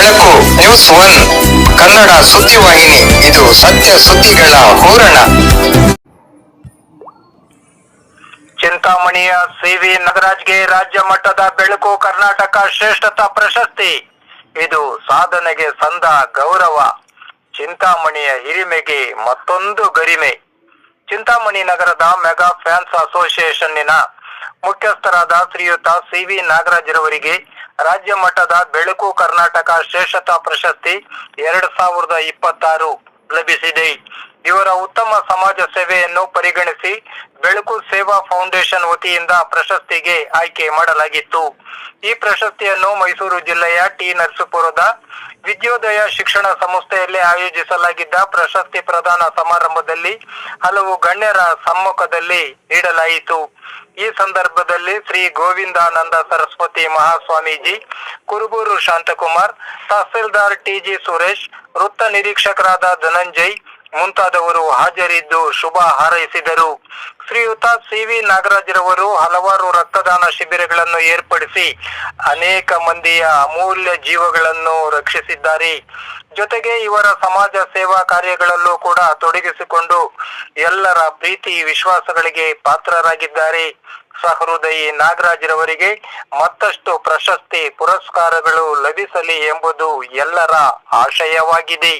ಬೆಳಕು news one Kannada ಸುದ್ದಿವಾಹಿನಿ. ಇದು ಸತ್ಯ ಸುದ್ದಿಗಳ ಹೂರಣ. ಚಿಂತಾಮಣಿಯ ಸಿ.ವಿ. ನಾಗರಾಜ್ಗೆ ರಾಜ್ಯ ಮಟ್ಟದ ಬೆಳಕು ಕರ್ನಾಟಕ ಶ್ರೇಷ್ಠತಾ ಪ್ರಶಸ್ತಿ. ಇದು ಸಾಧನೆಗೆ ಸಂದ ಗೌರವ. ಚಿಂತಾಮಣಿಯ ಹಿರಿಮೆಗೆ ಮತ್ತೊಂದು ಗರಿಮೆ. ಚಿಂತಾಮಣಿ ನಗರದ ಮೆಗಾ ಫ್ಯಾನ್ಸ್ ಅಸೋಸಿಯೇಷನ್ನಿನ ಮುಖ್ಯಸ್ಥರಾದ ಶ್ರೀಯುತ ಸಿ.ವಿ. ನಾಗರಾಜ್ರವರಿಗೆ ರಾಜ್ಯ ಮಟ್ಟದ ಬೆಳಕು ಕರ್ನಾಟಕ ಶ್ರೇಷ್ಠತಾ ಪ್ರಶಸ್ತಿ 2026 ಲಭಿಸಿದೆ. ಇವರ ಉತ್ತಮ ಸಮಾಜ ಸೇವೆಯನ್ನು ಪರಿಗಣಿಸಿ ಬೆಳಕು ಸೇವಾ ಫೌಂಡೇಶನ್ ವತಿಯಿಂದ ಪ್ರಶಸ್ತಿಗೆ ಆಯ್ಕೆ ಮಾಡಲಾಗಿತ್ತು. ಈ ಪ್ರಶಸ್ತಿಯನ್ನು ಮೈಸೂರು ಜಿಲ್ಲೆಯ ಟಿ. ನರಸೀಪುರದ ವಿದ್ಯೋದಯ ಶಿಕ್ಷಣ ಸಂಸ್ಥೆಯಲ್ಲಿ ಆಯೋಜಿಸಲಾಗಿದ್ದ ಪ್ರಶಸ್ತಿ ಪ್ರದಾನ ಸಮಾರಂಭದಲ್ಲಿ ಹಲವು ಗಣ್ಯರ ಸಮ್ಮುಖದಲ್ಲಿ ನೀಡಲಾಯಿತು. ಈ ಸಂದರ್ಭದಲ್ಲಿ ಶ್ರೀ ಗೋವಿಂದಾನಂದ ಸರಸ್ವತಿ ಮಹಾಸ್ವಾಮೀಜಿ, ಕುರುಬೂರು ಶಾಂತಕುಮಾರ್, ತಹಸೀಲ್ದಾರ್ ಟಿ.ಜಿ. ಸುರೇಶ್, ವೃತ್ತ ನಿರೀಕ್ಷಕರಾದ ಧನಂಜಯ್ ಮುಂತಾದವರು ಹಾಜರಿದ್ದು ಶುಭ ಹಾರೈಸಿದರು. ಶ್ರೀಯುತ ಸಿ.ವಿ. ನಾಗರಾಜ್ರವರು ಹಲವಾರು ರಕ್ತದಾನ ಶಿಬಿರಗಳನ್ನು ಏರ್ಪಡಿಸಿ ಅನೇಕ ಮಂದಿಯ ಅಮೂಲ್ಯ ಜೀವಗಳನ್ನು ರಕ್ಷಿಸಿದ್ದಾರೆ. ಜೊತೆಗೆ ಇವರ ಸಮಾಜ ಸೇವಾ ಕಾರ್ಯಗಳಲ್ಲೂ ಕೂಡ ತೊಡಗಿಸಿಕೊಂಡು ಎಲ್ಲರ ಪ್ರೀತಿ ವಿಶ್ವಾಸಗಳಿಗೆ ಪಾತ್ರರಾಗಿದ್ದಾರೆ. ಸಹೃದಯಿ ನಾಗರಾಜ್ರವರಿಗೆ ಮತ್ತಷ್ಟು ಪ್ರಶಸ್ತಿ ಪುರಸ್ಕಾರಗಳು ಲಭಿಸಲಿ ಎಂಬುದು ಎಲ್ಲರ ಆಶಯವಾಗಿದೆ.